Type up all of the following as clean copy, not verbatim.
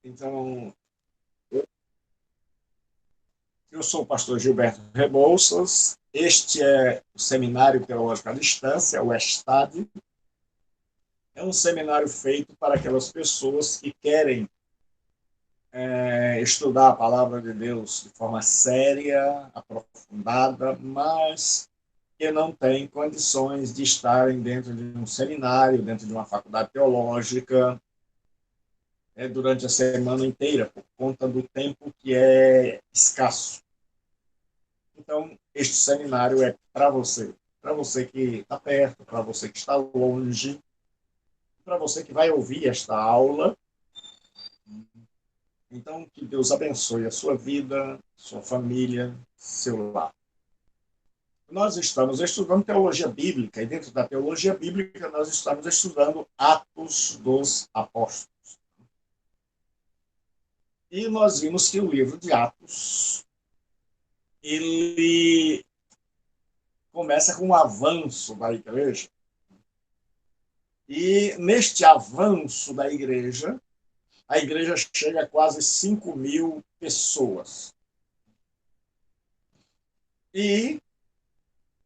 Então, eu sou o pastor Gilberto Rebouças. Este é o Seminário Teológico à Distância, o ESTAD. É um seminário feito para aquelas pessoas que querem estudar a palavra de Deus de forma séria, aprofundada, mas que não têm condições de estarem dentro de um seminário, dentro de uma faculdade teológica, durante a semana inteira, por conta do tempo que é escasso. Então, este seminário é para você que está perto, para você que está longe, para você que vai ouvir esta aula. Então, que Deus abençoe a sua vida, sua família, seu lar. Nós estamos estudando teologia bíblica, e dentro da teologia bíblica nós estamos estudando Atos dos Apóstolos. E nós vimos que o livro de Atos, ele começa com um avanço da igreja. E neste avanço da igreja, a igreja chega a quase 5.000 pessoas. E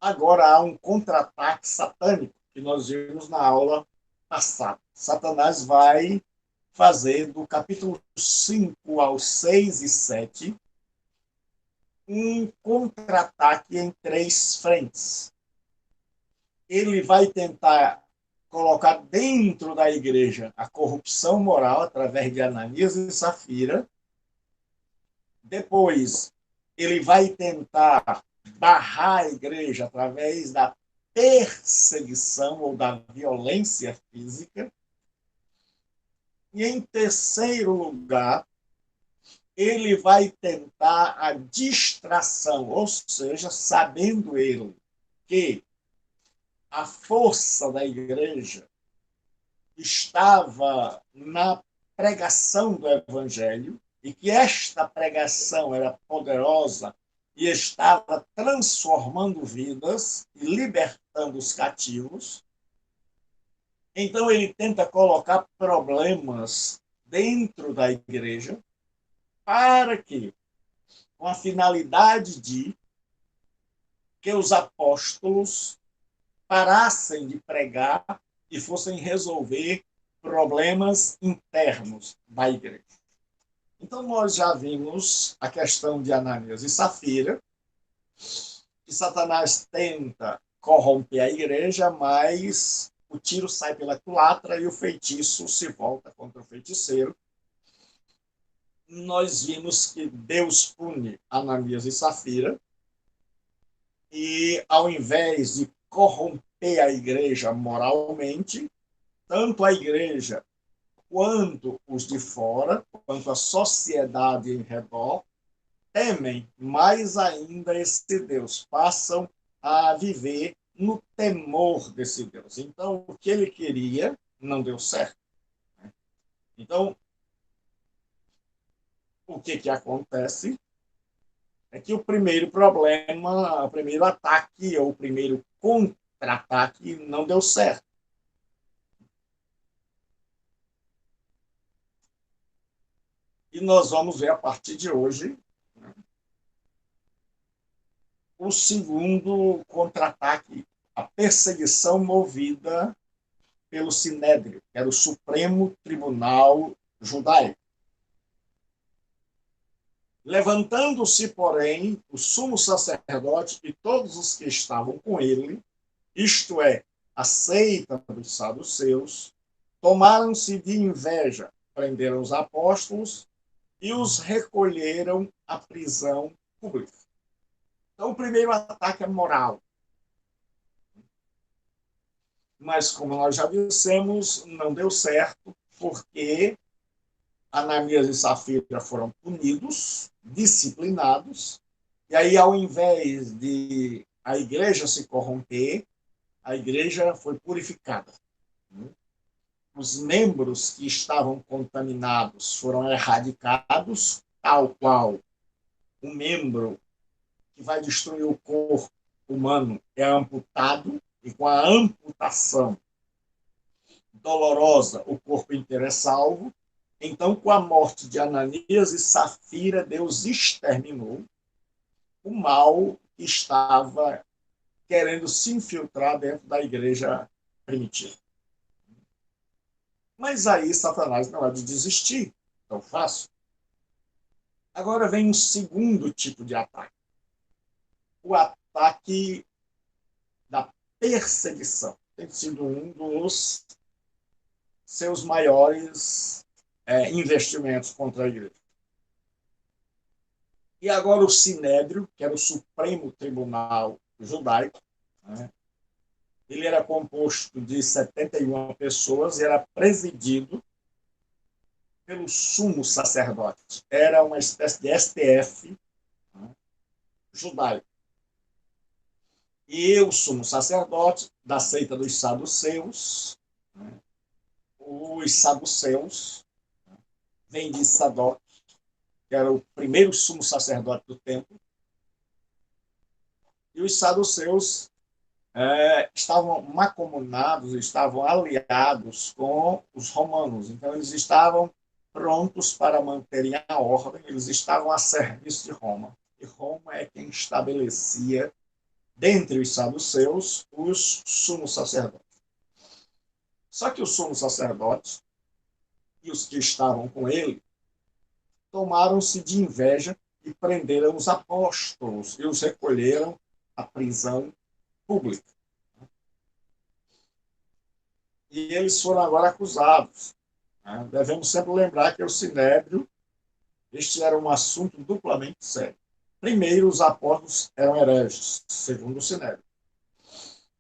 agora há um contra-ataque satânico, que nós vimos na aula passada. Satanás vai fazer do capítulo 5 ao 6 e 7 um contra-ataque em 3 frentes. Ele vai tentar colocar dentro da igreja a corrupção moral através de Ananias e Safira. Depois, ele vai tentar barrar a igreja através da perseguição ou da violência física. E, em terceiro lugar, ele vai tentar a distração, ou seja, sabendo ele que a força da igreja estava na pregação do evangelho e que esta pregação era poderosa e estava transformando vidas e libertando os cativos. Então ele tenta colocar problemas dentro da igreja para que, com a finalidade de que os apóstolos parassem de pregar e fossem resolver problemas internos da igreja. Então, nós já vimos a questão de Ananias e Safira, que Satanás tenta corromper a igreja, mas o tiro sai pela culatra e o feitiço se volta contra o feiticeiro. Nós vimos que Deus pune Ananias e Safira, e ao invés de corromper a igreja moralmente, tanto a igreja quanto os de fora, quanto a sociedade em redor, temem mais ainda esse Deus, passam a viver no temor desse Deus. Então, o que ele queria não deu certo. Então, o que acontece é que o primeiro problema, o primeiro ataque ou o primeiro contra-ataque não deu certo. E nós vamos ver a partir de hoje, né, o segundo contra-ataque, a perseguição movida pelo Sinédrio, que era o Supremo Tribunal Judaico. Levantando-se, porém, o sumo sacerdote e todos os que estavam com ele, isto é, a seita dos saduceus, tomaram-se de inveja, prenderam os apóstolos e os recolheram à prisão pública. Então, o primeiro ataque é moral. Mas, como nós já dissemos, não deu certo, porque Ananias e Safira foram punidos, disciplinados, e aí, ao invés de a igreja se corromper, a igreja foi purificada. Os membros que estavam contaminados foram erradicados, tal qual um membro que vai destruir o corpo humano é amputado, e com a amputação dolorosa o corpo inteiro é salvo. Então, com a morte de Ananias e Safira, Deus exterminou o mal que estava querendo se infiltrar dentro da igreja primitiva. Mas aí Satanás não há de desistir tão fácil. Agora vem um segundo tipo de ataque. O ataque da perseguição. Tem sido um dos seus maiores investimentos contra a igreja. E agora o Sinédrio, que era o Supremo Tribunal Judaico, né? Ele era composto de 71 pessoas e era presidido pelo sumo sacerdote. Era uma espécie de STF, né, judaico. E o sumo sacerdote, da seita dos saduceus, né, os saduceus, vem de Sadoc, que era o primeiro sumo sacerdote do templo, e os saduceus estavam macomunados, estavam aliados com os romanos. Então, eles estavam prontos para manterem a ordem, eles estavam a serviço de Roma. E Roma é quem estabelecia, dentre os saduceus, os sumos sacerdotes. Só que os sumos sacerdotes e os que estavam com ele tomaram-se de inveja e prenderam os apóstolos e os recolheram à prisão pública. E eles foram agora acusados. Devemos sempre lembrar que o Sinédrio, este era um assunto duplamente sério. Primeiro, os apóstolos eram hereges, segundo o Sinédrio.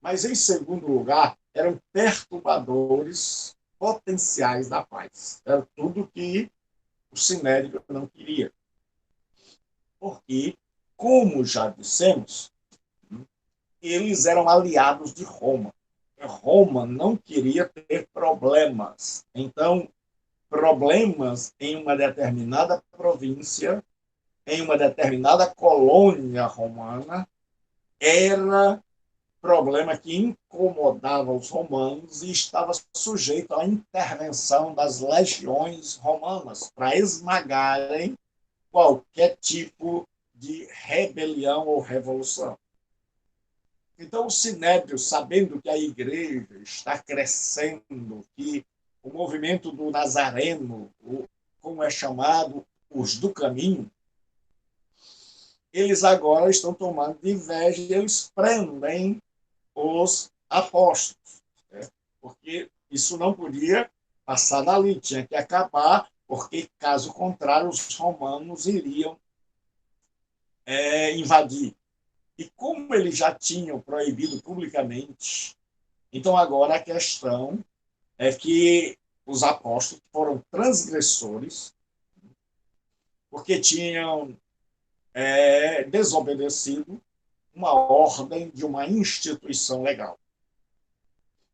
Mas, em segundo lugar, eram perturbadores potenciais da paz. Era tudo que o Sinédrio não queria. Porque, como já dissemos, eles eram aliados de Roma. Roma não queria ter problemas. Então, problemas em uma determinada província, em uma determinada colônia romana, era problema que incomodava os romanos e estava sujeito à intervenção das legiões romanas para esmagarem qualquer tipo de rebelião ou revolução. Então, o Sinédrio, sabendo que a igreja está crescendo, que o movimento do Nazareno, como é chamado, os do caminho, eles agora estão tomando de inveja e eles prendem os apóstolos, né? Porque isso não podia passar dali, tinha que acabar, porque, caso contrário, os romanos iriam invadir. E como eles já tinham proibido publicamente, então agora a questão é que os apóstolos foram transgressores, porque tinham desobedecido uma ordem de uma instituição legal.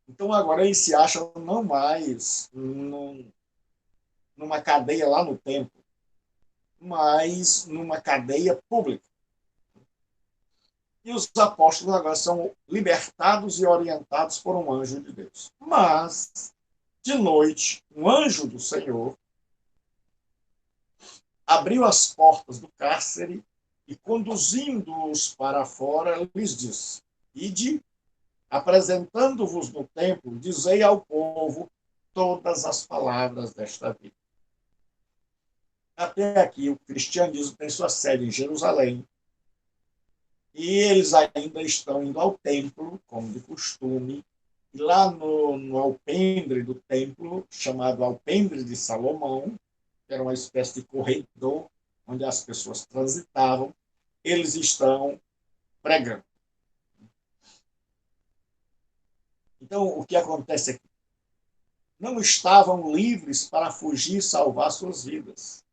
Então agora eles se acham não mais numa cadeia lá no templo, mas numa cadeia pública. E os apóstolos agora são libertados e orientados por um anjo de Deus. Mas, de noite, um anjo do Senhor abriu as portas do cárcere e, conduzindo-os para fora, lhes disse: Ide, apresentando-vos no templo, dizei ao povo todas as palavras desta vida. Até aqui, o cristianismo tem sua sede em Jerusalém, e eles ainda estão indo ao templo, como de costume, e lá no alpendre do templo, chamado Alpendre de Salomão, que era uma espécie de corredor onde as pessoas transitavam, eles estão pregando. Então, o que acontece aqui? Não estavam livres para fugir e salvar suas vidas.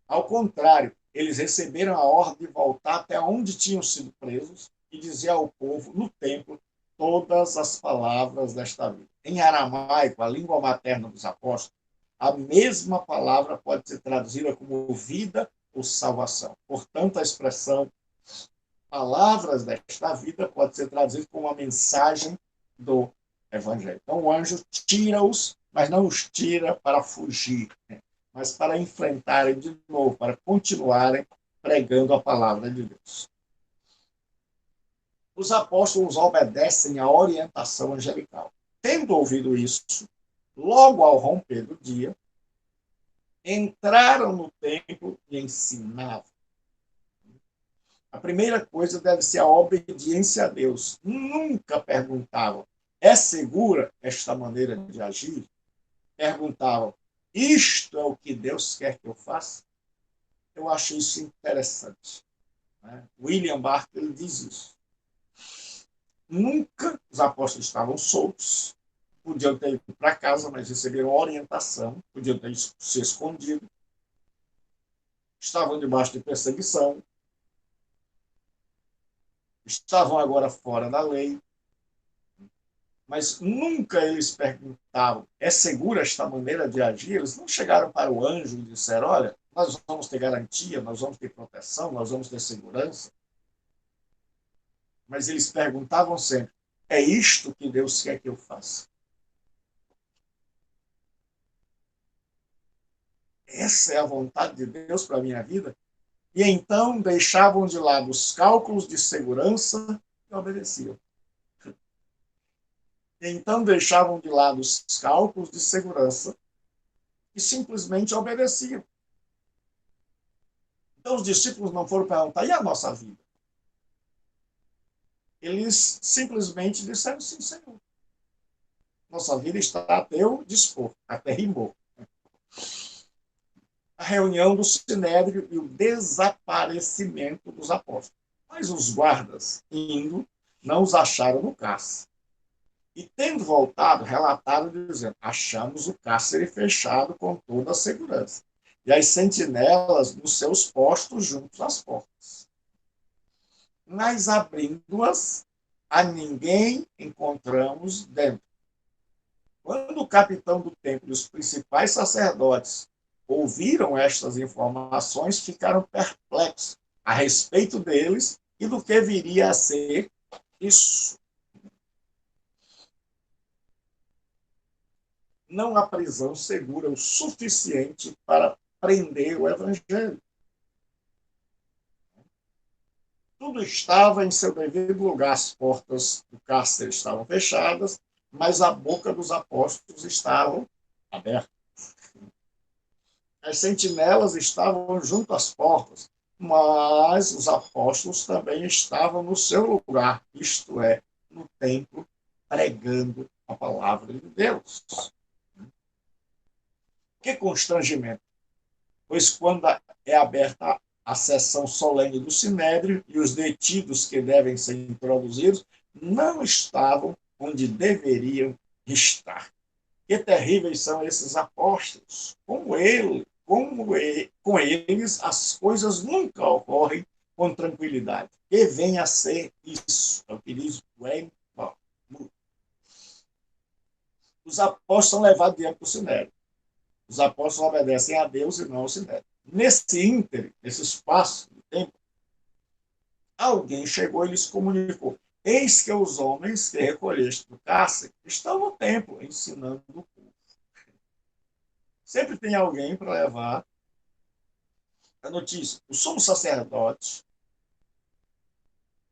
Ao contrário, eles receberam a ordem de voltar até onde tinham sido presos e dizer ao povo, no templo, todas as palavras desta vida. Em aramaico, a língua materna dos apóstolos, a mesma palavra pode ser traduzida como vida ou salvação. Portanto, a expressão palavras desta vida pode ser traduzida como a mensagem do Evangelho. Então, o anjo tira-os, mas não os tira para fugir. mas para enfrentarem de novo, para continuarem pregando a palavra de Deus. Os apóstolos obedecem à orientação angelical. Tendo ouvido isso, logo ao romper do dia, entraram no templo e ensinavam. A primeira coisa deve ser a obediência a Deus. Nunca perguntavam, é segura esta maneira de agir? Perguntavam, isto é o que Deus quer que eu faça? Eu acho isso interessante. Né? William Barclay diz isso. Nunca os apóstolos estavam soltos, podiam ter ido para casa, mas receberam orientação, podiam ter se escondido, estavam debaixo de perseguição, estavam agora fora da lei, mas nunca eles perguntavam, é segura esta maneira de agir? Eles não chegaram para o anjo e disseram, olha, nós vamos ter garantia, nós vamos ter proteção, nós vamos ter segurança. Mas eles perguntavam sempre, é isto que Deus quer que eu faça? Essa é a vontade de Deus para a minha vida? E então deixavam de lado os cálculos de segurança e obedeciam. E então deixavam de lado os cálculos de segurança e simplesmente obedeciam. Então os discípulos não foram perguntar, e a nossa vida? Eles simplesmente disseram, sim, Senhor. Nossa vida está a teu dispor, até rimou. A reunião do Sinédrio e o desaparecimento dos apóstolos. Mas os guardas, indo, não os acharam no cárcere. E, tendo voltado, relataram dizendo, achamos o cárcere fechado com toda a segurança. E as sentinelas nos seus postos junto às portas. Mas, abrindo-as, a ninguém encontramos dentro. Quando o capitão do templo e os principais sacerdotes ouviram estas informações, ficaram perplexos a respeito deles e do que viria a ser isso. Não há prisão segura o suficiente para prender o evangelho. Tudo estava em seu devido lugar, as portas do cárcere estavam fechadas, mas a boca dos apóstolos estava aberta. As sentinelas estavam junto às portas, mas os apóstolos também estavam no seu lugar, isto é, no templo, pregando a palavra de Deus. Que constrangimento! Pois quando é aberta a sessão solene do Sinédrio e os detidos que devem ser introduzidos não estavam onde deveriam estar. Que terríveis são esses apóstolos! Com eles as coisas nunca ocorrem com tranquilidade. Que venha a ser isso, é o que diz Wayne. Os apóstolos são levados diante do Sinédrio. Os apóstolos obedecem a Deus e não ao Sinédrio. Nesse ínterim, nesse espaço de tempo, alguém chegou e lhes comunicou, eis que os homens que recolheste do cárcere estão no templo ensinando o povo. Sempre tem alguém para levar a notícia. O sumo sacerdote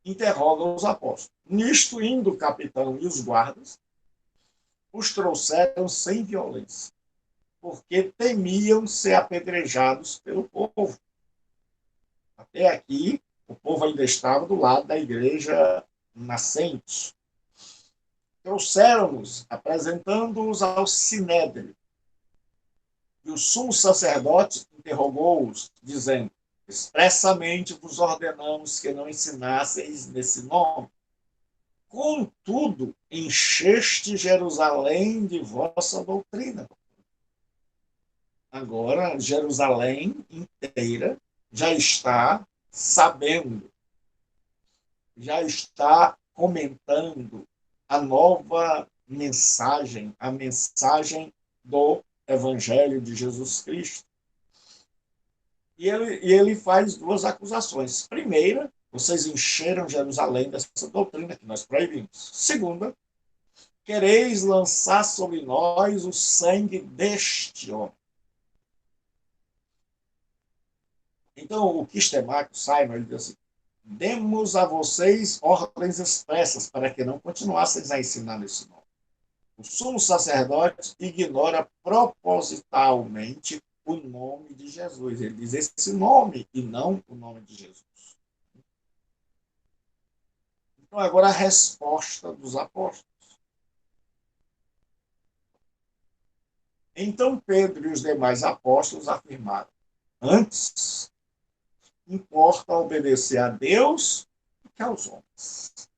interroga os apóstolos. Nisto, indo o capitão e os guardas, os trouxeram sem violência, porque temiam ser apedrejados pelo povo. Até aqui, o povo ainda estava do lado da igreja nascente. Trouxeram-nos, apresentando-os ao Sinédrio. E o sumo sacerdote interrogou-os, dizendo, expressamente vos ordenamos que não ensinasseis nesse nome. Contudo, encheste Jerusalém de vossa doutrina. Agora, Jerusalém inteira já está sabendo, já está comentando a nova mensagem, a mensagem do Evangelho de Jesus Cristo. E ele faz duas acusações. Primeira, vocês encheram Jerusalém dessa doutrina que nós proibimos. Segunda, quereis lançar sobre nós o sangue deste homem. Então, o Quistemaco Simon, ele diz assim, demos a vocês ordens expressas para que não continuasseis a ensinar nesse nome. O sumo sacerdote ignora propositalmente o nome de Jesus. Ele diz esse nome e não o nome de Jesus. Então, agora a resposta dos apóstolos. Então, Pedro e os demais apóstolos afirmaram: antes, importa obedecer a Deus do que aos homens.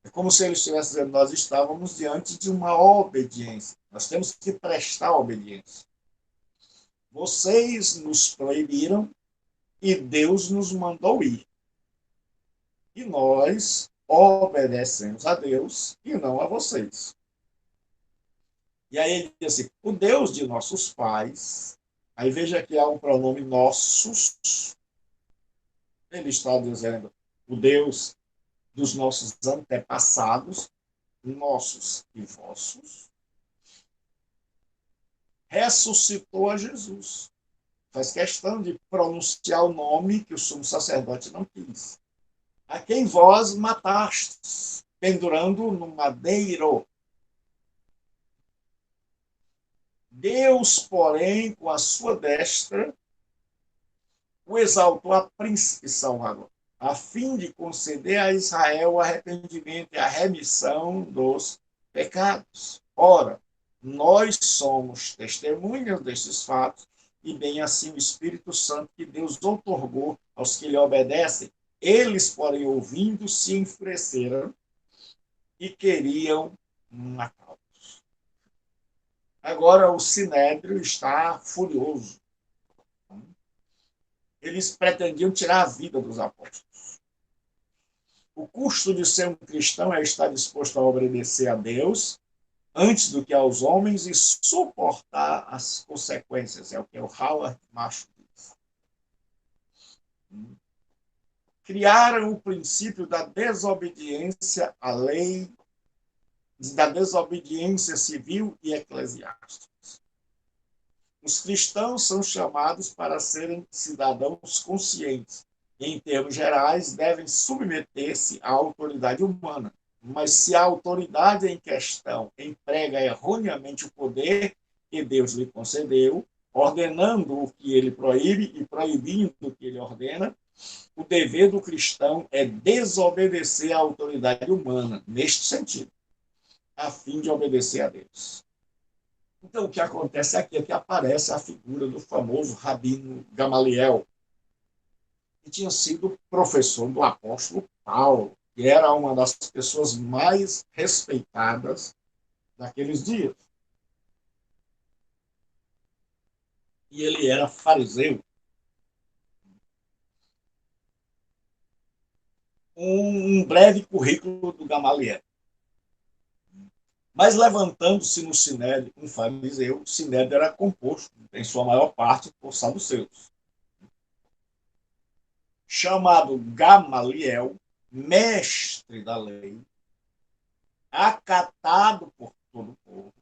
É como se ele estivesse dizendo: nós estávamos diante de uma obediência. Nós temos que prestar obediência. Vocês nos proibiram e Deus nos mandou ir. E nós obedecemos a Deus e não a vocês. E aí ele diz assim, o Deus de nossos pais, aí veja que há um pronome nossos, ele está dizendo o Deus dos nossos antepassados, nossos e vossos, ressuscitou a Jesus. Faz questão de pronunciar o nome que o sumo sacerdote não quis. A quem vós matastes, pendurando no madeiro. Deus, porém, com a sua destra, o exaltou a príncipe salvador, a fim de conceder a Israel o arrependimento e a remissão dos pecados. Ora, nós somos testemunhas destes fatos, e bem assim o Espírito Santo que Deus outorgou aos que lhe obedecem. Eles, porém, ouvindo, se enfureceram e queriam matá-los. Agora o Sinédrio está furioso. Eles pretendiam tirar a vida dos apóstolos. O custo de ser um cristão é estar disposto a obedecer a Deus antes do que aos homens e suportar as consequências. É o que o Howard Marshall diz. Criaram o princípio da desobediência à lei, da desobediência civil e eclesiástica. Os cristãos são chamados para serem cidadãos conscientes. Em termos gerais, devem submeter-se à autoridade humana. Mas se a autoridade em questão emprega erroneamente o poder que Deus lhe concedeu, ordenando o que ele proíbe e proibindo o que ele ordena, o dever do cristão é desobedecer à autoridade humana, neste sentido, a fim de obedecer a Deus. Então, o que acontece aqui é que aparece a figura do famoso Rabino Gamaliel, que tinha sido professor do apóstolo Paulo, que era uma das pessoas mais respeitadas daqueles dias. E ele era fariseu. Um breve currículo do Gamaliel. Mas levantando-se no Sinédrio um fariseu, o Sinédrio era composto, em sua maior parte, por saduceus. Chamado Gamaliel, mestre da lei, acatado por todo o povo,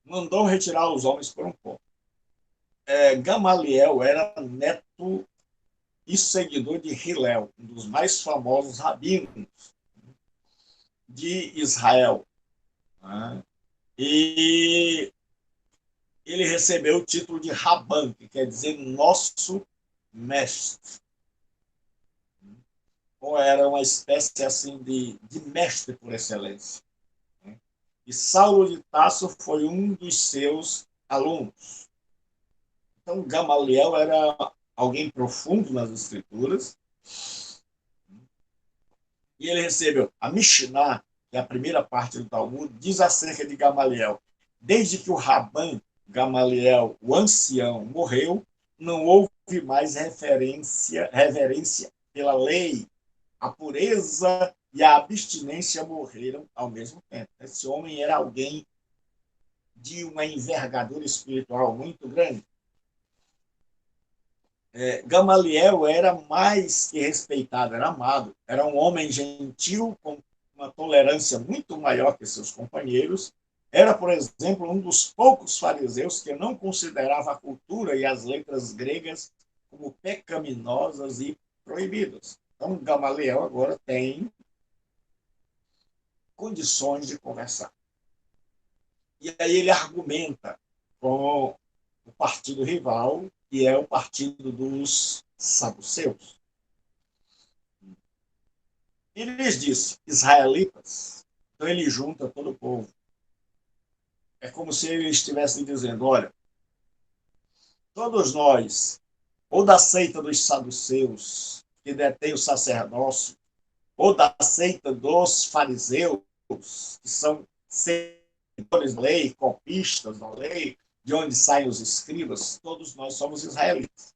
mandou retirar os homens por um ponto. Gamaliel era neto e seguidor de Hillel, um dos mais famosos rabinos de Israel. Né? E ele recebeu o título de Rabban, que quer dizer nosso mestre. Ou era uma espécie assim de mestre por excelência. Né? E Saulo de Tarso foi um dos seus alunos. Então, Gamaliel era alguém profundo nas escrituras, e ele recebeu a Mishnah, que é a primeira parte do Talmud, diz acerca de Gamaliel: desde que o Rabban Gamaliel, o ancião, morreu, não houve mais reverência pela lei. A pureza e a abstinência morreram ao mesmo tempo. Esse homem era alguém de uma envergadura espiritual muito grande. Gamaliel era mais que respeitado, era amado. Era um homem gentil, com uma tolerância muito maior que seus companheiros. Era, por exemplo, um dos poucos fariseus que não considerava a cultura e as letras gregas como pecaminosas e proibidas. Então, Gamaliel agora tem condições de conversar. E aí ele argumenta com o partido rival, que é o partido dos saduceus. Ele lhes disse, israelitas, então ele junta todo o povo. É como se ele estivesse dizendo, olha, todos nós, ou da seita dos saduceus, que detém o sacerdócio, ou da seita dos fariseus, que são seguidores da lei, copistas da lei, de onde saem os escribas, todos nós somos israelitas.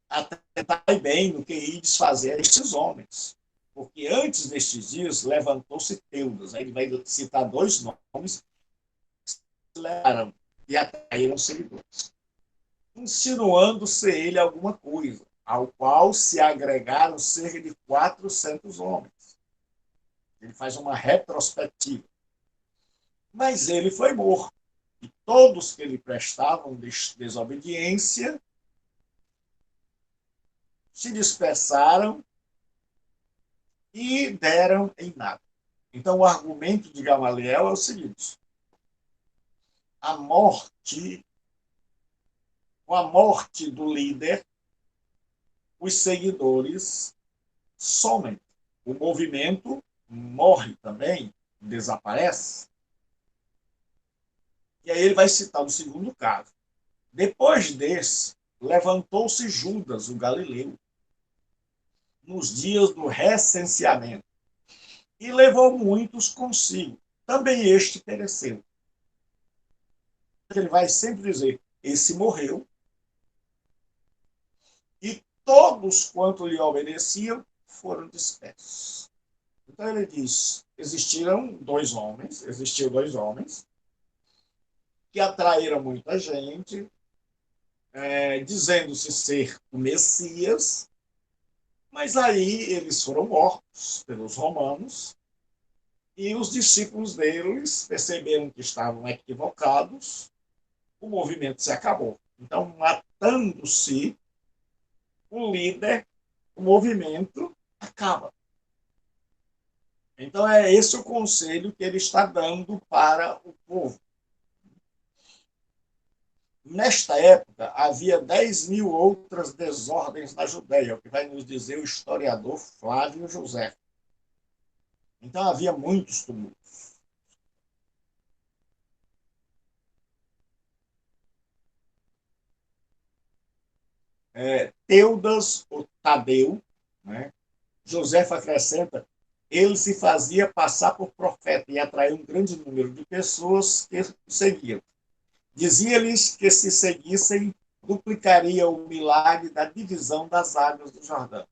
Atentai bem no que ides fazer a estes homens. Porque antes destes dias levantou-se Teudas. Aí ele vai citar dois nomes que se levaram e atraíram seguidores, insinuando ser ele alguma coisa, ao qual se agregaram cerca de 400 homens. Ele faz uma retrospectiva. Mas ele foi morto. E todos que lhe prestavam desobediência se dispersaram e deram em nada. Então, o argumento de Gamaliel é o seguinte: a morte, com a morte do líder, os seguidores somem. O movimento morre também, desaparece. E aí ele vai citar o segundo caso. Depois desse, levantou-se Judas, o galileu, nos dias do recenseamento, e levou muitos consigo. Também este pereceu. Ele vai sempre dizer, esse morreu, e todos quanto lhe obedeciam foram dispersos. Então ele diz, existiram dois homens que atraíram muita gente, dizendo-se ser o Messias, mas aí eles foram mortos pelos romanos e os discípulos deles perceberam que estavam equivocados, o movimento se acabou. Então, matando-se o líder, o movimento acaba. Então, é esse o conselho que ele está dando para o povo. Nesta época, havia 10.000 outras desordens na Judéia, o que vai nos dizer o historiador Flávio José. Então, havia muitos tumultos. Teudas, ou Tadeu, né? Joséfo acrescenta, ele se fazia passar por profeta e atraiu um grande número de pessoas que o seguiam. Dizia-lhes que se seguissem, duplicaria o milagre da divisão das águas do Jordão.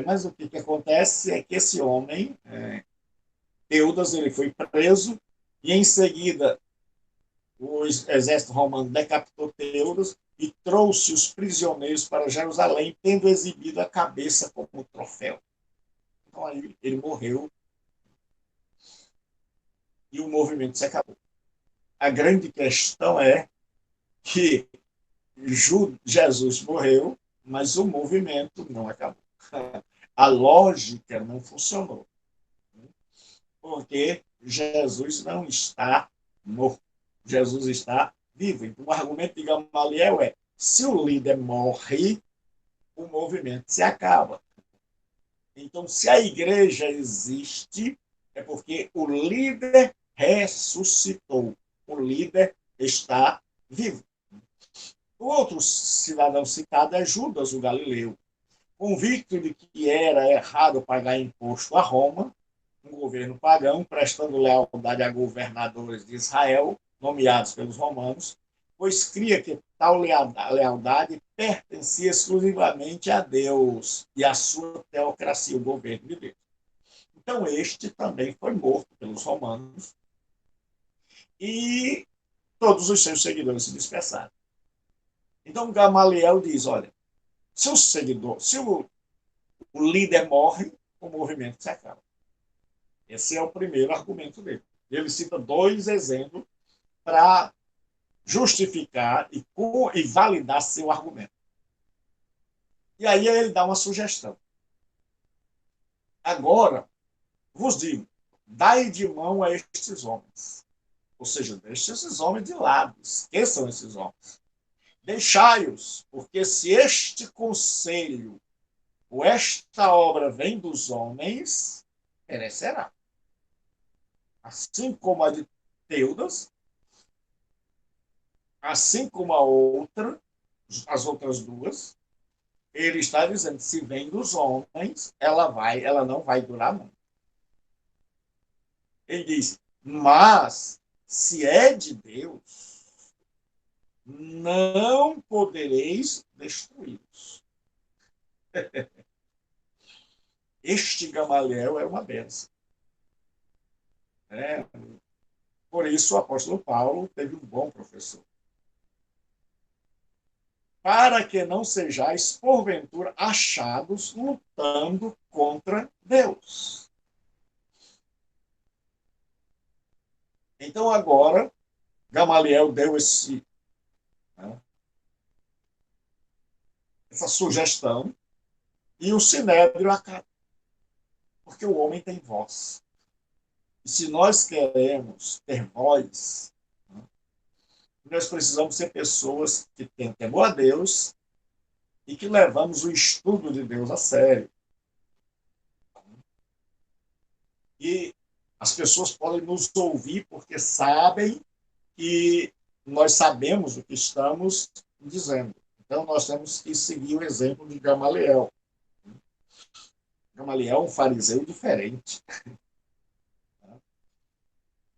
Mas o que acontece é que esse homem, Teudas, ele foi preso e em seguida o exército romano decapitou Teudas e trouxe os prisioneiros para Jerusalém, tendo exibido a cabeça como troféu. Então aí ele morreu e o movimento se acabou. A grande questão é que Jesus morreu, mas o movimento não acabou. A lógica não funcionou, porque Jesus não está morto. Jesus está vivo. Então, o argumento de Gamaliel é: se o líder morre, o movimento se acaba. Então, se a igreja existe, é porque o líder ressuscitou. O líder está vivo. O outro cidadão citado é Judas, o Galileu, convicto de que era errado pagar imposto a Roma, um governo pagão, prestando lealdade a governadores de Israel, nomeados pelos romanos, pois cria que tal lealdade pertencia exclusivamente a Deus e à sua teocracia, o governo de Deus. Então, este também foi morto pelos romanos e todos os seus seguidores se dispersaram. Então, Gamaliel diz, olha, se o líder morre, o movimento se acaba. Esse é o primeiro argumento dele. Ele cita dois exemplos para justificar e validar seu argumento. E aí ele dá uma sugestão. Agora, vos digo, dai de mão a estes homens. Ou seja, deixe esses homens de lado. Esqueçam esses homens. Deixai-os, porque se este conselho ou esta obra vem dos homens, perecerá. Assim como a de Teudas, assim como a outra, as outras duas, ele está dizendo, se vem dos homens, ela não vai durar muito. Ele diz, mas se é de Deus, não podereis destruí-los. Este Gamaliel é uma benção. Né? Por isso o apóstolo Paulo teve um bom professor. Para que não sejais, porventura, achados lutando contra Deus. Então, agora, Gamaliel deu essa sugestão e o Sinédrio acaba. Porque o homem tem voz. E se nós queremos ter voz, nós precisamos ser pessoas que têm temor a Deus e que levamos o estudo de Deus a sério. E as pessoas podem nos ouvir porque sabem que nós sabemos o que estamos dizendo. Então, nós temos que seguir o exemplo de Gamaliel. Gamaliel é um fariseu diferente.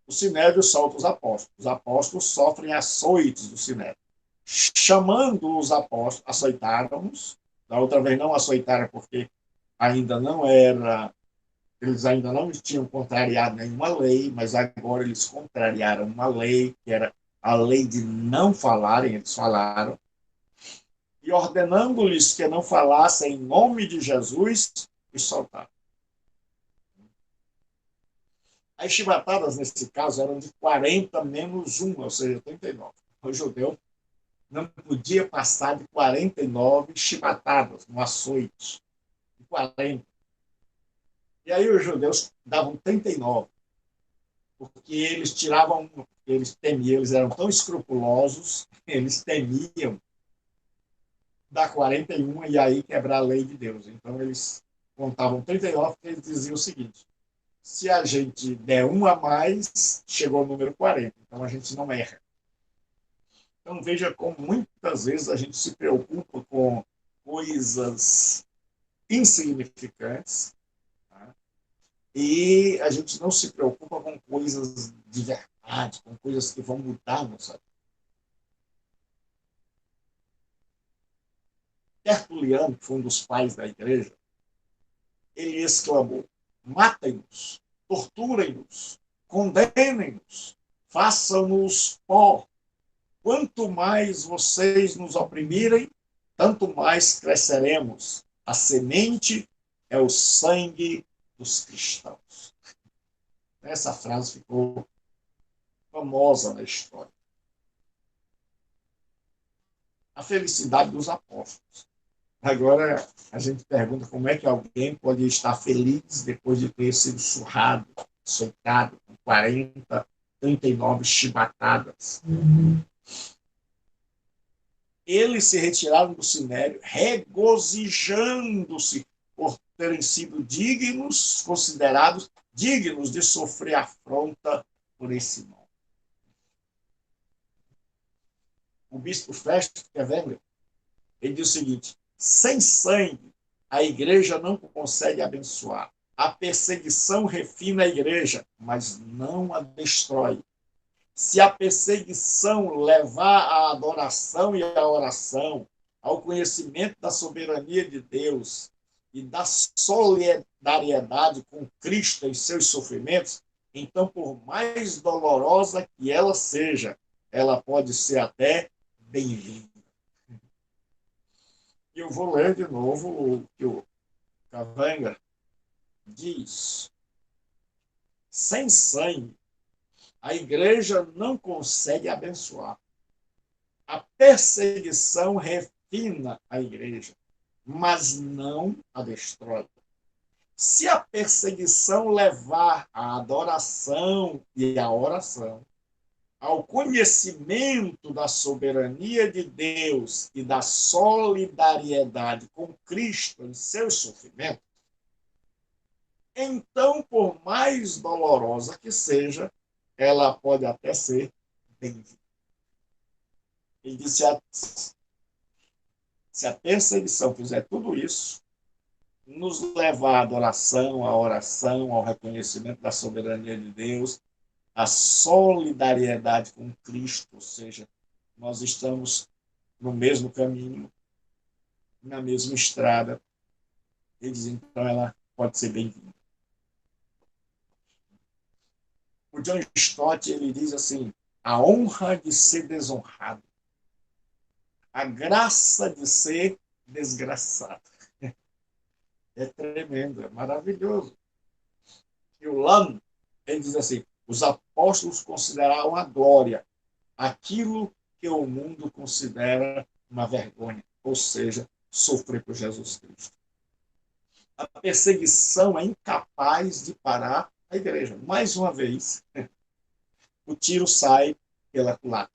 O Sinédrio solta os apóstolos. Os apóstolos sofrem açoites do Sinédrio. Chamando os apóstolos, açoitaram-nos. Da outra vez não açoitaram porque ainda não era, eles ainda não tinham contrariado nenhuma lei, mas agora eles contrariaram uma lei, que era a lei de não falarem, eles falaram, e ordenando-lhes que não falassem em nome de Jesus, os soltaram. As chibatadas, nesse caso, eram de 40 menos 1, ou seja, 39. O judeu não podia passar de 49 chibatadas no açoite. De 40. E aí os judeus davam 39, porque eles tiravam, eles temiam, eles eram tão escrupulosos, eles temiam dar 41 e aí quebrar a lei de Deus. Então eles contavam 39, porque eles diziam o seguinte: se a gente der um a mais, chegou ao número 40. Então a gente não erra. Então veja como muitas vezes a gente se preocupa com coisas insignificantes, tá? E a gente não se preocupa com coisas de verdade, com coisas que vão mudar a nossa vida. Tertuliano, que foi um dos pais da igreja, ele exclamou: matem-nos, torturem-nos, condenem-nos, façam-nos pó. Quanto mais vocês nos oprimirem, tanto mais cresceremos. A semente é o sangue dos cristãos. Essa frase ficou famosa na história. A felicidade dos apóstolos. Agora a gente pergunta como é que alguém pode estar feliz depois de ter sido surrado, açoitado com 40, 39 chibatadas. Eles se retiraram do sinédrio, regozijando-se por terem sido dignos, considerados dignos de sofrer afronta por esse nome. O bispo Festo, que é velho, ele diz o seguinte: sem sangue, a igreja não consegue abençoar. A perseguição refina a igreja, mas não a destrói. Se a perseguição levar à adoração e à oração, ao conhecimento da soberania de Deus e da solidariedade com Cristo em seus sofrimentos, então, por mais dolorosa que ela seja, ela pode ser até bem-vinda. E eu vou ler de novo o que o Cavanga diz. Sem sangue, a igreja não consegue abençoar. A perseguição refina a igreja, mas não a destrói. Se a perseguição levar à adoração e à oração, ao conhecimento da soberania de Deus e da solidariedade com Cristo em seus sofrimentos, então, por mais dolorosa que seja, ela pode até ser bem-vinda. Ele disse: se a perseguição fizer tudo isso, nos levar à adoração, à oração, ao reconhecimento da soberania de Deus, à solidariedade com Cristo, ou seja, nós estamos no mesmo caminho, na mesma estrada. Eles, então, ela pode ser bem-vinda. O John Stott, ele diz assim: a honra de ser desonrado, a graça de ser desgraçado. É tremendo, é maravilhoso. E o Lano, ele diz assim: os apóstolos consideraram a glória aquilo que o mundo considera uma vergonha, ou seja, sofrer por Jesus Cristo. A perseguição é incapaz de parar a igreja. Mais uma vez, o tiro sai pela culatra.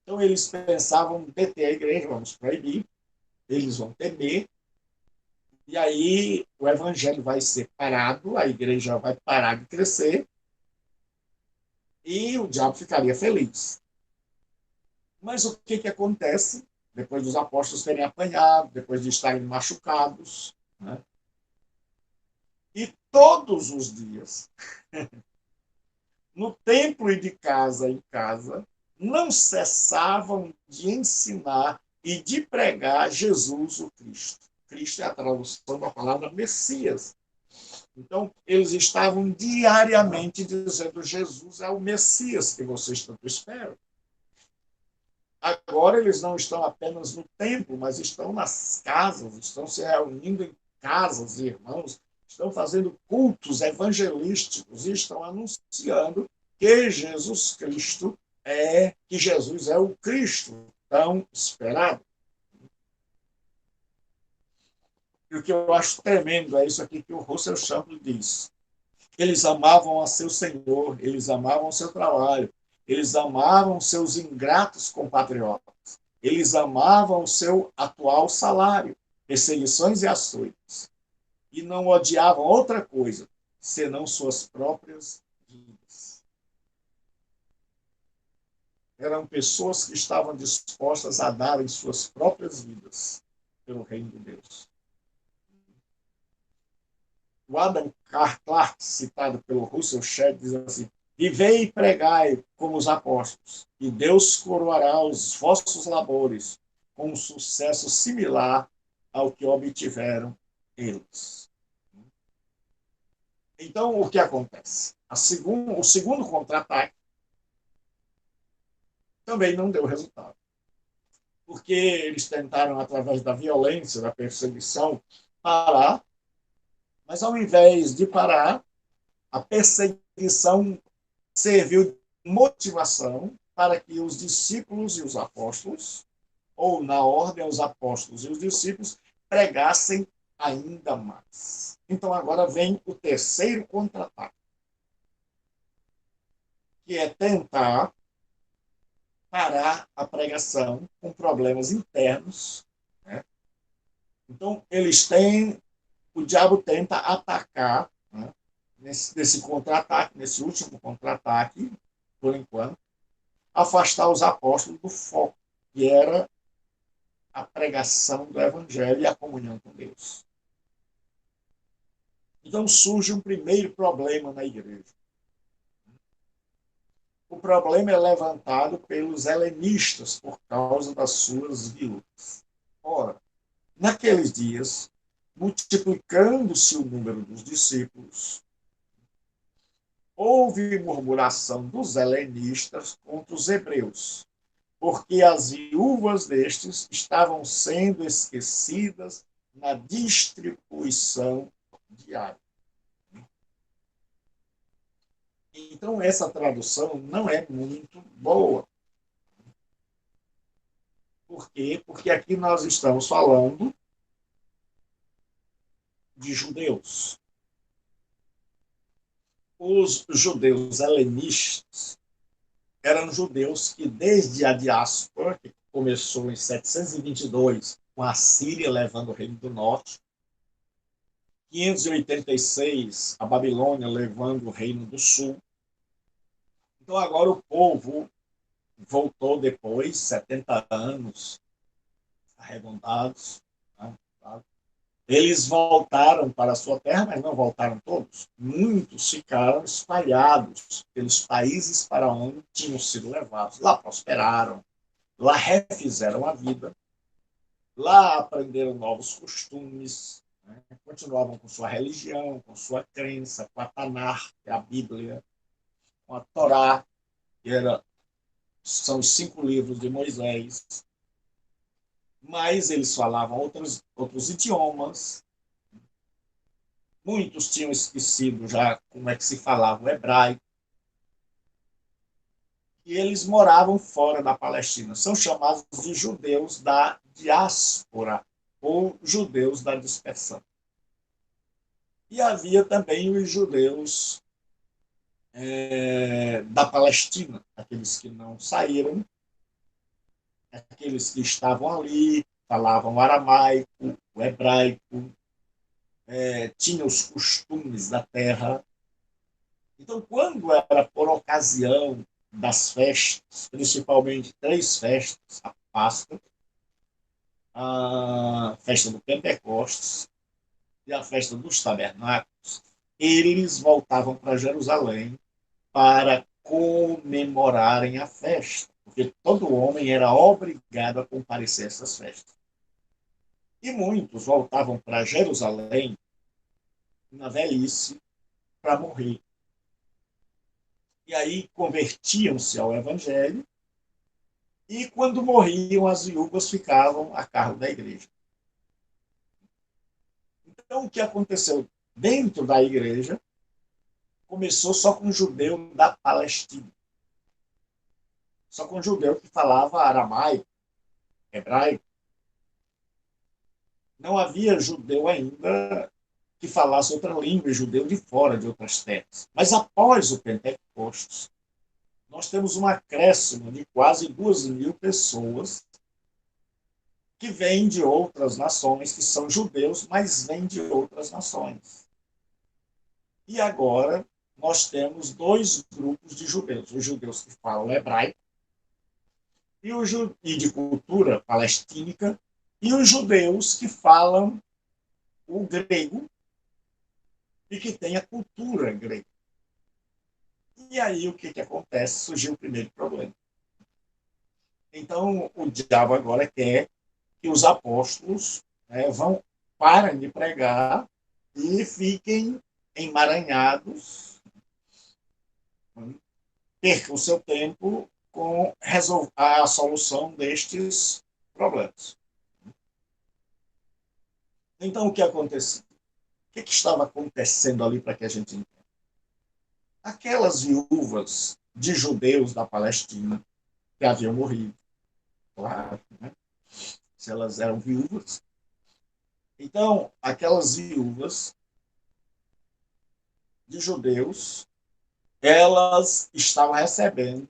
Então, eles pensavam deter a igreja, vamos proibir, eles vão temer, e aí o evangelho vai ser parado, a igreja vai parar de crescer, e o diabo ficaria feliz. Mas o que acontece depois dos apóstolos terem apanhado, depois de estarem machucados, né? E todos os dias, no templo e de casa em casa, não cessavam de ensinar e de pregar Jesus o Cristo. Cristo é a tradução da palavra Messias. Então, eles estavam diariamente dizendo: Jesus é o Messias que vocês tanto esperam. Agora eles não estão apenas no templo, mas estão nas casas, estão se reunindo em casas, irmãos, estão fazendo cultos evangelísticos e estão anunciando que Jesus Cristo que Jesus é o Cristo tão esperado. E o que eu acho tremendo é isso aqui que o Russell Shambly diz. Eles amavam a seu Senhor, eles amavam o seu trabalho, eles amavam seus ingratos compatriotas, eles amavam o seu atual salário, perseguições e açoites, e não odiavam outra coisa, senão suas próprias vidas. Eram pessoas que estavam dispostas a darem suas próprias vidas pelo reino de Deus. O Adam Clarke, citado pelo Russell Shedd, diz assim: vivei e pregai como os apóstolos, e Deus coroará os vossos labores com um sucesso similar ao que obtiveram eles. Então, o que acontece? O segundo contra-ataque também não deu resultado, porque eles tentaram, através da violência, da perseguição, parar, mas ao invés de parar, a perseguição serviu de motivação para que os discípulos e os apóstolos, ou na ordem os apóstolos e os discípulos, pregassem ainda mais. Então agora vem o terceiro contra-ataque, que é tentar parar a pregação com problemas internos, né? Então o diabo tenta atacar, né, nesse contra-ataque, nesse último contra-ataque, por enquanto, afastar os apóstolos do foco, que era a pregação do evangelho e a comunhão com Deus. Então surge um primeiro problema na igreja. O problema é levantado pelos helenistas por causa das suas viúvas. Ora, naqueles dias, multiplicando-se o número dos discípulos, houve murmuração dos helenistas contra os hebreus, porque as viúvas destes estavam sendo esquecidas na distribuição diária. Então, essa tradução não é muito boa. quê? Porque aqui nós estamos falando de judeus. Os judeus helenistas eram judeus que, desde a diáspora, que começou em 722, com a Síria levando o Reino do Norte, 586, a Babilônia levando o Reino do Sul. Então, agora o povo voltou depois, 70 anos arredondados, né? Eles voltaram para a sua terra, mas não voltaram todos. Muitos ficaram espalhados pelos países para onde tinham sido levados. Lá prosperaram, lá refizeram a vida, lá aprenderam novos costumes, né? Continuavam com sua religião, com sua crença, com a Tanar, que é a Bíblia, com a Torá, são os 5 livros de Moisés. Mas eles falavam outros idiomas. Muitos tinham esquecido já como é que se falava o hebraico. E eles moravam fora da Palestina. São chamados de judeus da diáspora ou judeus da dispersão. E havia também os judeus da Palestina, aqueles que não saíram, aqueles que estavam ali, falavam aramaico, o hebraico, tinham os costumes da terra. Então, quando era por ocasião das festas, principalmente 3 festas, a Páscoa, a festa do Pentecostes e a festa dos Tabernáculos, eles voltavam para Jerusalém para comemorarem a festa, porque todo homem era obrigado a comparecer a essas festas. E muitos voltavam para Jerusalém na velhice para morrer. E aí convertiam-se ao Evangelho e, quando morriam, as viúvas ficavam a cargo da igreja. Então, o que aconteceu dentro da igreja começou só com um judeu da Palestina. Só com um judeu que falava aramaico, hebraico. Não havia judeu ainda que falasse outra língua, judeu de fora, de outras terras. Mas após o Pentecostes, nós temos um acréscimo de quase 2.000 pessoas que vêm de outras nações, que são judeus, mas vêm de outras nações. E agora nós temos 2 grupos de judeus: os judeus que falam hebraico e de cultura palestínica, e os judeus que falam o grego e que têm a cultura grega. E aí o que acontece? Surgiu o primeiro problema. Então o diabo agora quer que os apóstolos parem de pregar e fiquem emaranhados, percam o seu tempo com a solução destes problemas. Então, o que aconteceu? O que estava acontecendo ali para que a gente entenda? Aquelas viúvas de judeus da Palestina que haviam morrido, claro, né? Se elas eram viúvas. Então, aquelas viúvas de judeus, elas estavam recebendo,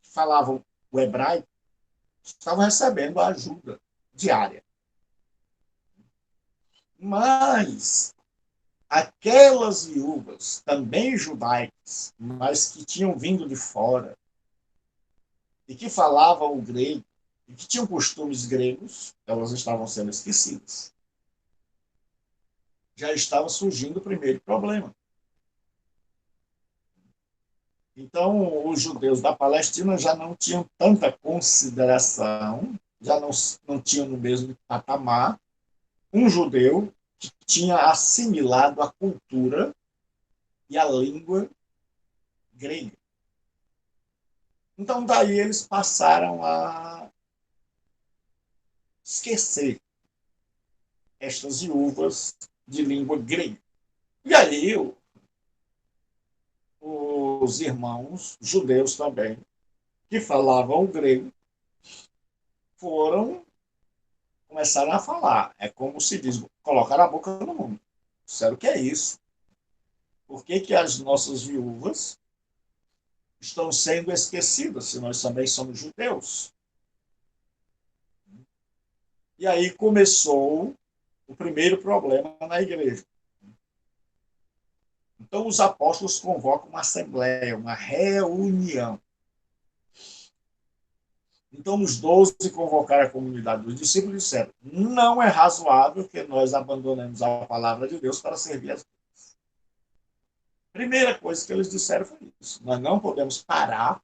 falavam o hebraico, estavam recebendo a ajuda diária. Mas aquelas viúvas, também judaicas, mas que tinham vindo de fora e que falavam o grego e que tinham costumes gregos, elas estavam sendo esquecidas. Já estava surgindo o primeiro problema. Então, os judeus da Palestina já não tinham tanta consideração, já não tinham no mesmo patamar um judeu que tinha assimilado a cultura e a língua grega. Então, daí eles passaram a esquecer estas viúvas de língua grega. E aí, os irmãos judeus também, que falavam o grego, começaram a falar. É como se diz, colocar a boca no mundo. Disseram o que é isso? Por que, que as nossas viúvas estão sendo esquecidas, se nós também somos judeus? E aí começou o primeiro problema na igreja. Então, os apóstolos convocam uma assembleia, uma reunião. Então, os 12 convocaram a comunidade dos discípulos e disseram: não é razoável que nós abandonemos a palavra de Deus para servir as vidas. Primeira coisa que eles disseram foi isso: nós não podemos parar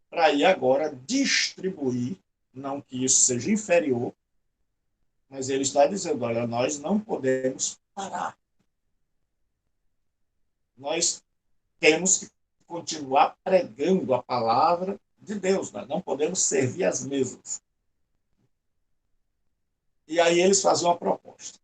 para ir agora distribuir, não que isso seja inferior, mas ele está dizendo: olha, nós não podemos parar. Nós temos que continuar pregando a palavra de Deus, nós não podemos servir as mesas. E aí eles fazem uma proposta.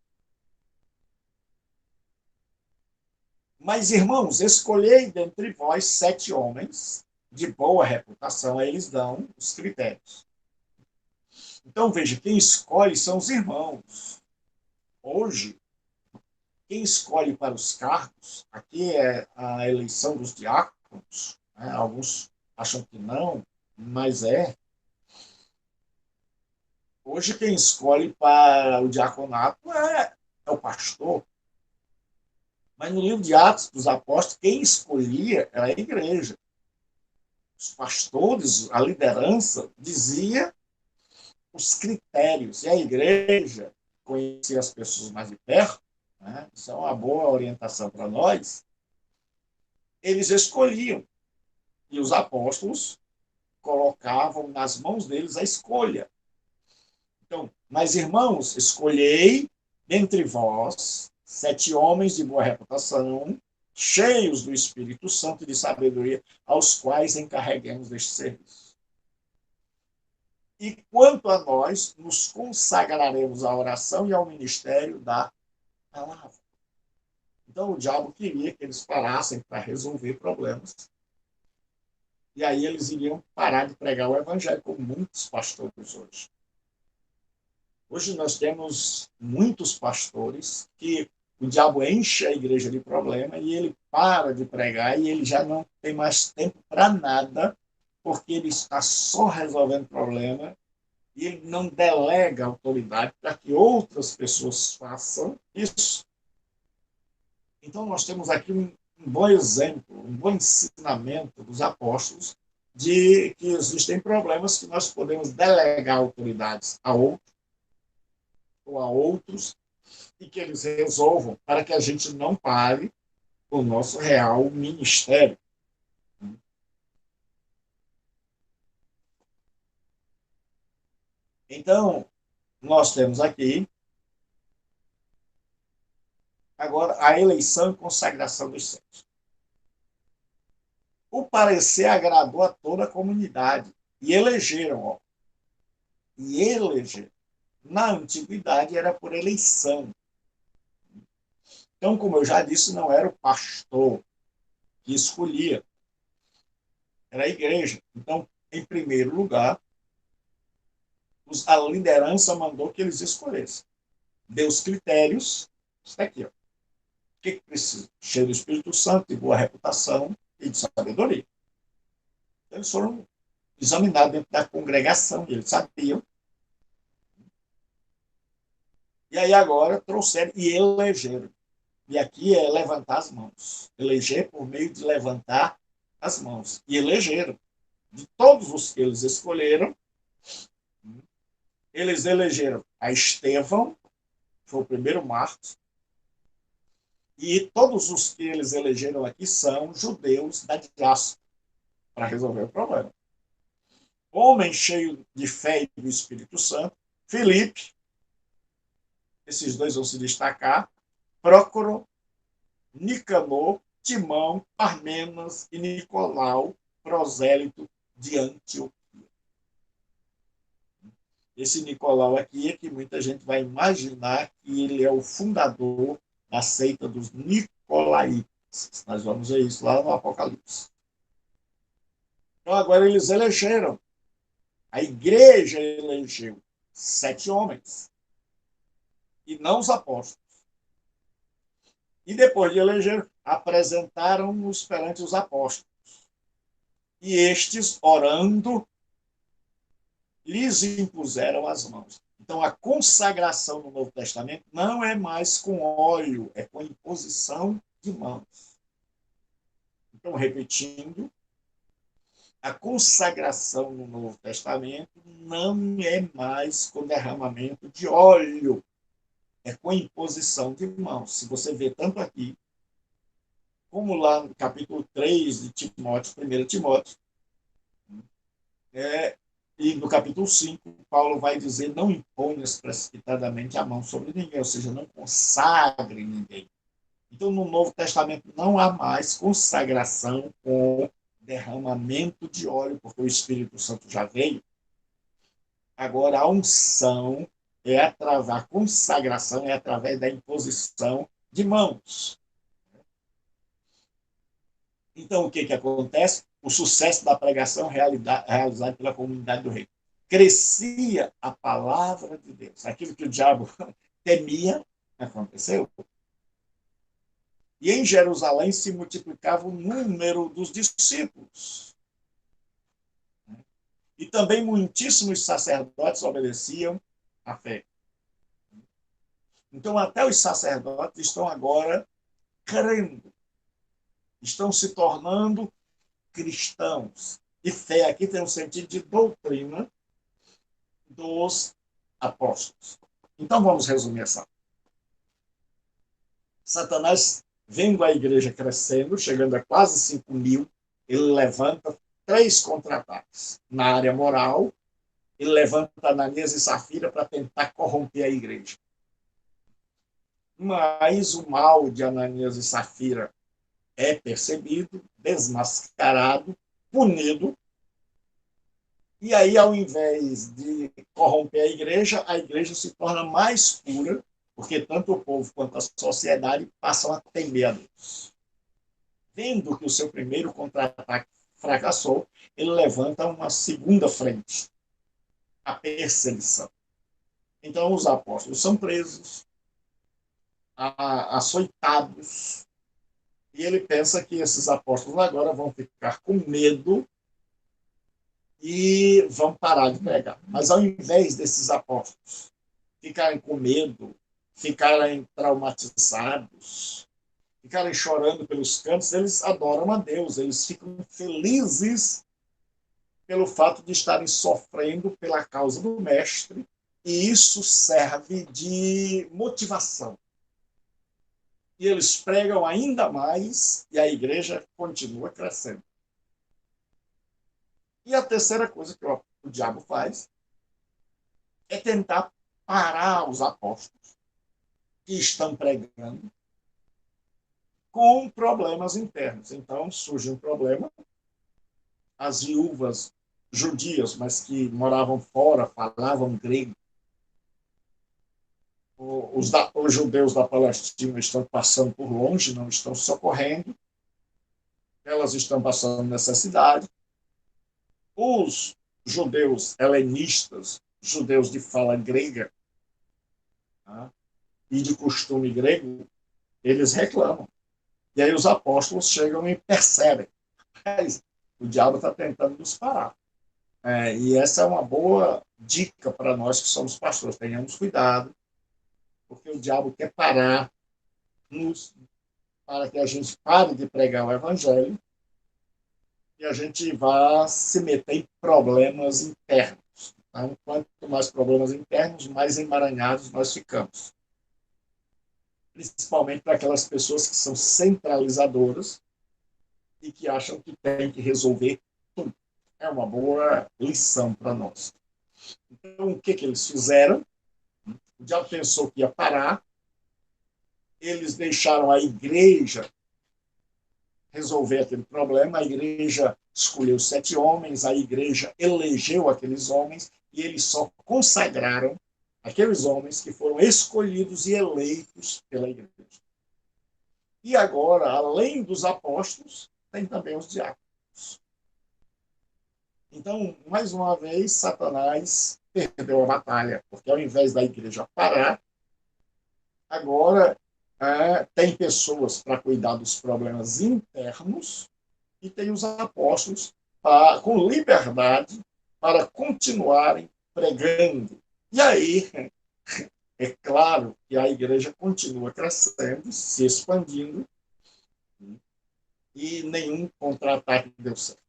Mas, irmãos, escolhei dentre vós 7 homens de boa reputação. Aí eles dão os critérios. Então, veja, quem escolhe são os irmãos. Hoje, quem escolhe para os cargos, aqui é a eleição dos diáconos, né? Alguns acham que não, mas é. Hoje, quem escolhe para o diaconato é o pastor. Mas no livro de Atos dos Apóstolos, quem escolhia era a igreja. Os pastores, a liderança, dizia os critérios. E a igreja conhecia as pessoas mais de perto, né? Isso é uma boa orientação para nós. Eles escolhiam. E os apóstolos colocavam nas mãos deles a escolha. Então, mas irmãos, escolhei dentre vós 7 homens de boa reputação, cheios do Espírito Santo e de sabedoria, aos quais encarreguemos deste serviço. E quanto a nós, nos consagraremos à oração e ao ministério da palavra. Então, o diabo queria que eles parassem para resolver problemas. E aí eles iriam parar de pregar o evangelho, como muitos pastores hoje. Hoje nós temos muitos pastores que o diabo enche a igreja de problema e ele para de pregar e ele já não tem mais tempo para nada, porque ele está só resolvendo problema e ele não delega autoridade para que outras pessoas façam isso. Então nós temos aqui um bom exemplo, um bom ensinamento dos apóstolos de que existem problemas que nós podemos delegar autoridades a outros ou a outros e que eles resolvam para que a gente não pare o nosso real ministério. Então, nós temos aqui agora a eleição e consagração dos santos. O parecer agradou a toda a comunidade e elegeram, ó. E elegeram. Na antiguidade era por eleição. Então, como eu já disse, não era o pastor que escolhia, era a igreja. Então, em primeiro lugar, a liderança mandou que eles escolhessem. Deu os critérios, está aqui, ó. O que precisa? Cheio do Espírito Santo, de boa reputação e de sabedoria. Eles foram examinados dentro da congregação, e eles sabiam. E aí agora trouxeram e elegeram. E aqui é levantar as mãos. Eleger por meio de levantar as mãos. E elegeram. De todos os que eles escolheram, eles elegeram a Estevão, que foi o primeiro mártir, e todos os que eles elegeram aqui são judeus da diáspora, para resolver o problema. Homem cheio de fé e do Espírito Santo, Filipe, esses dois vão se destacar, Prócoro, Nicanor, Timão, Parmenas e Nicolau, prosélito de Antioquia. Esse Nicolau aqui é que muita gente vai imaginar que ele é o fundador da seita dos Nicolaitas. Nós vamos ver isso lá no Apocalipse. Então agora eles elegeram A igreja elegeu 7 homens, e não os apóstolos. E depois de eleger, apresentaram-nos perante os apóstolos. E estes, orando, lhes impuseram as mãos. Então, a consagração no Novo Testamento não é mais com óleo, é com imposição de mãos. Então, repetindo, a consagração no Novo Testamento não é mais com derramamento de óleo, é com imposição de mãos. Se você vê tanto aqui, como lá no capítulo 3 de Timóteo, 1 Timóteo, e no capítulo 5, Paulo vai dizer: não imponhas precipitadamente a mão sobre ninguém, ou seja, não consagre ninguém. Então, no Novo Testamento não há mais consagração com derramamento de óleo, porque o Espírito Santo já veio. Agora, a unção é através, a consagração é através da imposição de mãos. Então, o que acontece? O sucesso da pregação realizado pela comunidade do reino. Crescia a palavra de Deus. Aquilo que o diabo temia aconteceu. E em Jerusalém se multiplicava o número dos discípulos. E também muitíssimos sacerdotes obedeciam à fé. Então, até os sacerdotes estão agora crendo, estão se tornando cristãos. E fé aqui tem um sentido de doutrina dos apóstolos. Então, vamos resumir essa. Satanás, vendo a igreja crescendo, chegando a quase 5.000, ele levanta 3 contra-ataques. Na área moral, ele levanta Ananias e Safira para tentar corromper a igreja. Mas o mal de Ananias e Safira é percebido, desmascarado, punido, e aí, ao invés de corromper a igreja se torna mais pura, porque tanto o povo quanto a sociedade passam a temer a Deus. Vendo que o seu primeiro contra-ataque fracassou, ele levanta uma segunda frente, a perseguição. Então, os apóstolos são presos, açoitados, e ele pensa que esses apóstolos agora vão ficar com medo e vão parar de pregar. Mas ao invés desses apóstolos ficarem com medo, ficarem traumatizados, ficarem chorando pelos cantos, eles adoram a Deus, eles ficam felizes pelo fato de estarem sofrendo pela causa do Mestre, e isso serve de motivação. E eles pregam ainda mais, e a igreja continua crescendo. E a terceira coisa que o diabo faz é tentar parar os apóstolos que estão pregando com problemas internos. Então, surge um problema. As viúvas judias, mas que moravam fora, falavam grego. Os judeus da Palestina estão passando por longe, não estão socorrendo. Elas estão passando necessidade. Os judeus helenistas, judeus de fala grega, tá, e de costume grego, eles reclamam. E aí os apóstolos chegam e percebem. Mas o diabo está tentando nos parar. E essa é uma boa dica para nós que somos pastores. Tenhamos cuidado, porque o diabo quer parar-nos para que a gente pare de pregar o evangelho e a gente vá se meter em problemas internos. Então, quanto mais problemas internos, mais emaranhados nós ficamos. Principalmente para aquelas pessoas que são centralizadoras e que acham que tem que resolver tudo. É uma boa lição para nós. Então, o que eles fizeram? O diabo pensou que ia parar, eles deixaram a igreja resolver aquele problema, a igreja escolheu 7 homens, a igreja elegeu aqueles homens e eles só consagraram aqueles homens que foram escolhidos e eleitos pela igreja. E agora, além dos apóstolos, tem também os diáconos. Então, mais uma vez, Satanás perdeu a batalha, porque ao invés da igreja parar, agora tem pessoas para cuidar dos problemas internos e tem os apóstolos com liberdade para continuarem pregando. E aí, é claro que a igreja continua crescendo, se expandindo, e nenhum contra-ataque deu certo.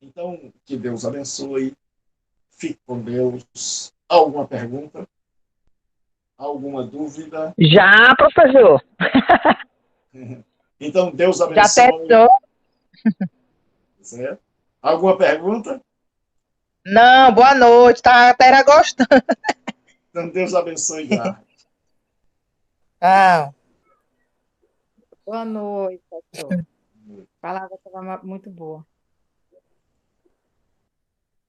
Então, que Deus abençoe. Fique com Deus. Alguma pergunta? Alguma dúvida? Já, professor. Então, Deus Já abençoe. terminou? Certo? Alguma pergunta? Não, boa noite. Tá até gostando. Então, Deus abençoe já. Ah, Boa noite, pastor. A palavra estava muito boa.